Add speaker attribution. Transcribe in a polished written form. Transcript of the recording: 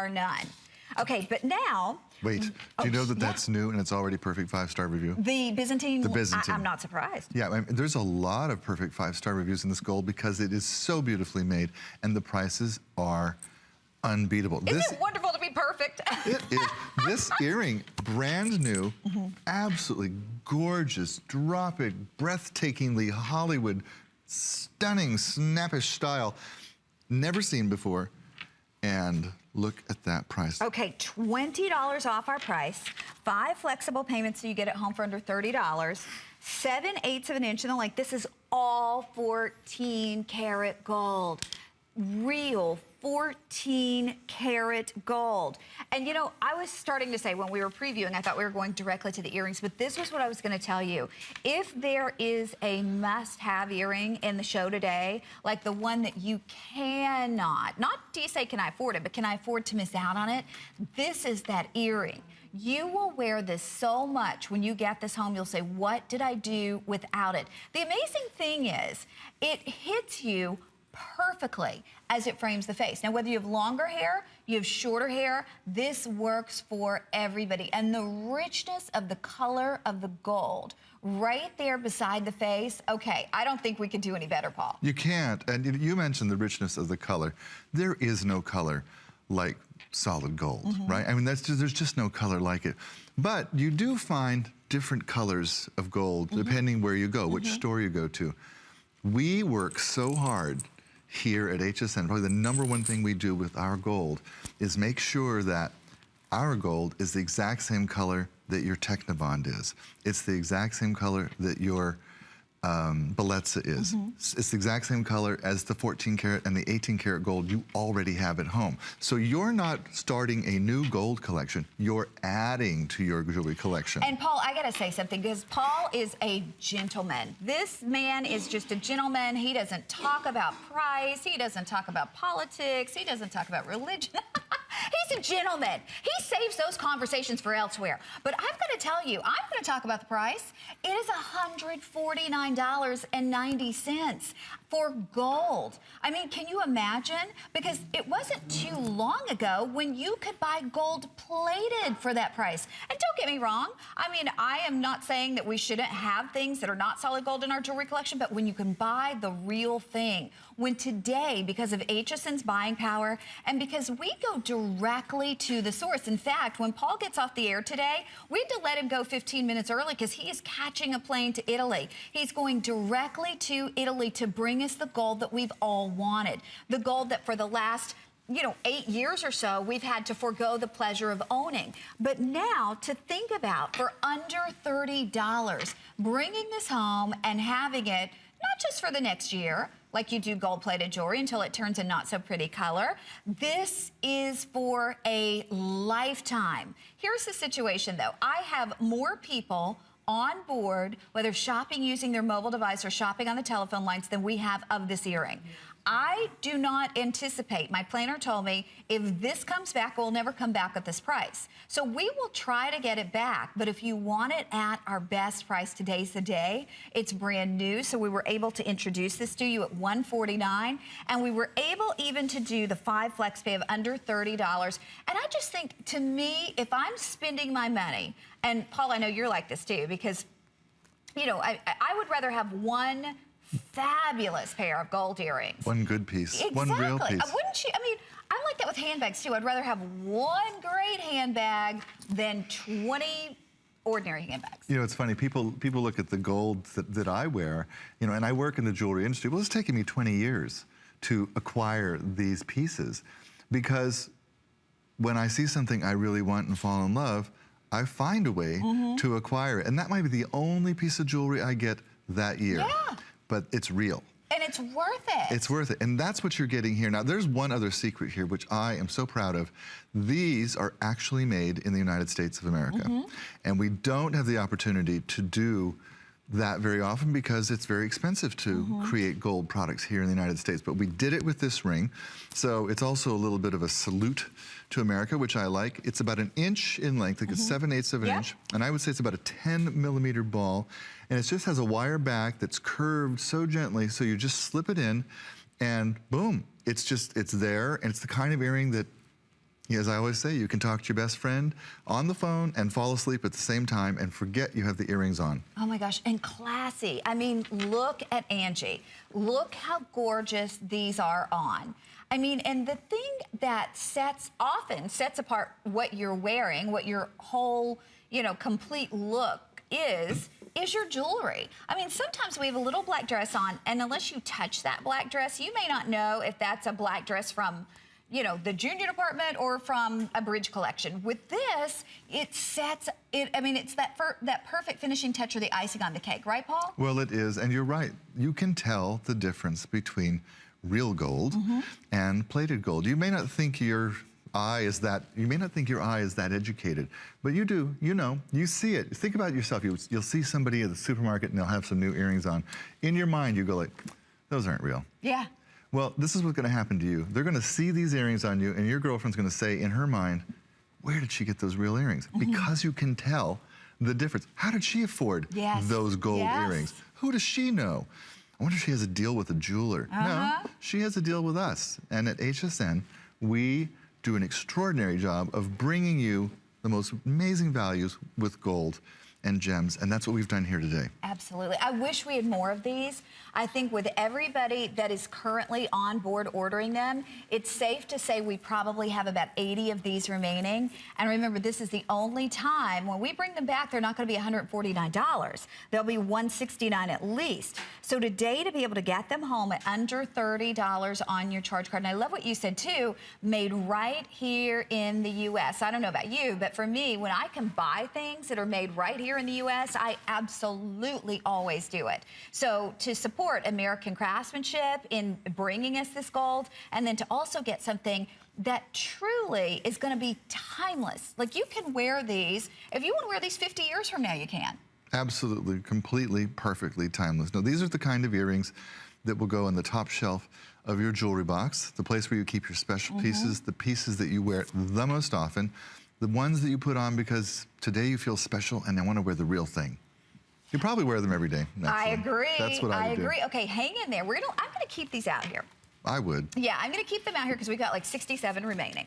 Speaker 1: bar none. Okay, but now...
Speaker 2: Wait, do you know that that's new and it's already perfect 5-star review?
Speaker 1: The Byzantine?
Speaker 2: The Byzantine.
Speaker 1: I'm not surprised.
Speaker 2: Yeah, I mean, there's a lot of perfect 5-star reviews in this gold because it is so beautifully made and the prices are unbeatable.
Speaker 1: Isn't it wonderful to be perfect?
Speaker 2: It is. This earring, brand new, absolutely gorgeous, drop-it, breathtakingly Hollywood, stunning, snappish style, never seen before. And look at that price.
Speaker 1: Okay, $20 off our price. 5 flexible payments so you get it home for under $30. 7/8 of an inch in the length. This is all 14 karat gold. Real 14 karat gold. And you know, I was starting to say when we were previewing, I thought we were going directly to the earrings, but this was what I was going to tell you. If there is a must-have earring in the show today, like the one that you cannot, not do you say can I afford it, but can I afford to miss out on it? This is that earring. You will wear this so much when you get this home, you'll say, what did I do without it? The amazing thing is, it hits you perfectly as it frames the face. Now, whether you have longer hair, you have shorter hair, this works for everybody. And the richness of the color of the gold right there beside the face, okay, I don't think we could do any better, Paul.
Speaker 2: You can't. And you mentioned the richness of the color. There is no color like solid gold, right? I mean, there's just no color like it. But you do find different colors of gold depending where you go, which store you go to. We work so hard here at HSN, probably the #1 thing we do with our gold is make sure that our gold is the exact same color that your Technobond is. It's the exact same color that your Bellezza is. It's the exact same color as the 14 karat and the 18 karat gold you already have at home. So you're not starting a new gold collection, you're adding to your jewelry collection.
Speaker 1: And Paul, I gotta say something, because Paul is a gentleman. This man is just a gentleman. He doesn't talk about price, he doesn't talk about politics, he doesn't talk about religion. He's a gentleman. He saves those conversations for elsewhere. But I've got to tell you, I'm going to talk about the price. It is $149.90 for gold. I mean, can you imagine? Because it wasn't too long ago when you could buy gold plated for that price. And don't get me wrong. I mean, I am not saying that we shouldn't have things that are not solid gold in our jewelry collection, but when you can buy the real thing, when today, because of HSN's buying power and because we go directly to the source. In fact, when Paul gets off the air today, we had to let him go 15 minutes early because he is catching a plane to Italy. He's going directly to Italy to bring us the gold that we've all wanted. The gold that for the last 8 years or so, we've had to forego the pleasure of owning. But now, to think about, for under $30, bringing this home and having it, not just for the next year, like you do gold-plated jewelry until it turns a not-so-pretty color. This is for a lifetime. Here's the situation, though. I have more people on board, whether shopping using their mobile device or shopping on the telephone lines, than we have of this earring. I do not anticipate, my planner told me, if this comes back, we'll never come back at this price. So we will try to get it back, but if you want it at our best price, today's the day. It's brand new, so we were able to introduce this to you at $149, and we were able even to do the 5 flex pay of under $30. And I just think, to me, if I'm spending my money, and Paul, I know you're like this too, because, I would rather have one fabulous pair of gold earrings.
Speaker 2: One good piece.
Speaker 1: Exactly.
Speaker 2: One real piece.
Speaker 1: Wouldn't you? I mean, I'm like that with handbags too. I'd rather have one great handbag than 20 ordinary handbags.
Speaker 2: It's funny. People look at the gold that I wear, and I work in the jewelry industry. Well, it's taken me 20 years to acquire these pieces because when I see something I really want and fall in love, I find a way to acquire it. And that might be the only piece of jewelry I get that year.
Speaker 1: Yeah.
Speaker 2: But it's real.
Speaker 1: And it's worth it.
Speaker 2: It's worth it. And that's what you're getting here. Now, there's one other secret here, which I am so proud of. These are actually made in the United States of America. And we don't have the opportunity to do that very often because it's very expensive to create gold products here in the United States. But we did it with this ring. So it's also a little bit of a salute to America, which I like. It's about 1 inch in length, like a 7/8 of an inch. And I would say it's about a 10mm ball. And it just has a wire back that's curved so gently, so you just slip it in and boom, it's there. And it's the kind of earring that As I always say, you can talk to your best friend on the phone and fall asleep at the same time and forget you have the earrings on.
Speaker 1: Oh my gosh, and classy. I mean, look at Angie. Look how gorgeous these are on. I mean, and the thing that often sets apart what you're wearing, what your whole, complete look is your jewelry. I mean, sometimes we have a little black dress on, and unless you touch that black dress, you may not know if that's a black dress from the junior department or from a bridge collection. With this, it sets it. I mean, it's that perfect finishing touch or the icing on the cake, right, Paul?
Speaker 2: Well, it is, and you're right. You can tell the difference between real gold and plated gold. You may not think your eye is that. You may not think your eye is that educated, but you do. You see it. Think about yourself. You'll see somebody at the supermarket and they'll have some new earrings on. In your mind, you go like, "Those aren't real."
Speaker 1: Yeah.
Speaker 2: Well, this is what's going to happen to you. They're going to see these earrings on you, and your girlfriend's going to say in her mind, where did she get those real earrings? Because you can tell the difference. How did she afford those gold earrings? Who does she know? I wonder if she has a deal with a jeweler. No, she has a deal with us. And at HSN, we do an extraordinary job of bringing you the most amazing values with gold and gems, and that's what we've done here today.
Speaker 1: Absolutely. I wish we had more of these. I think with everybody that is currently on board ordering them, it's safe to say we probably have about 80 of these remaining. And remember, this is the only time when we bring them back, they're not going to be $149. They'll be $169 at least. So today, to be able to get them home at under $30 on your charge card, and I love what you said too, made right here in the U.S. I don't know about you, but for me, when I can buy things that are made right here in the U.S., I absolutely always do it. So to support American craftsmanship in bringing us this gold, and then to also get something that truly is going to be timeless. Like, you can wear these. If you want to wear these 50 years from now, you can.
Speaker 2: Absolutely, completely, perfectly timeless. Now, these are the kind of earrings that will go on the top shelf of your jewelry box, the place where you keep your special pieces, the pieces that you wear the most often, the ones that you put on because today you feel special and I want to wear the real thing. You probably wear them every day.
Speaker 1: I agree.
Speaker 2: That's what I would do.
Speaker 1: Okay, hang in there. I'm going to keep these out here.
Speaker 2: I would.
Speaker 1: Yeah, I'm going to keep them out here because we've got like 67 remaining.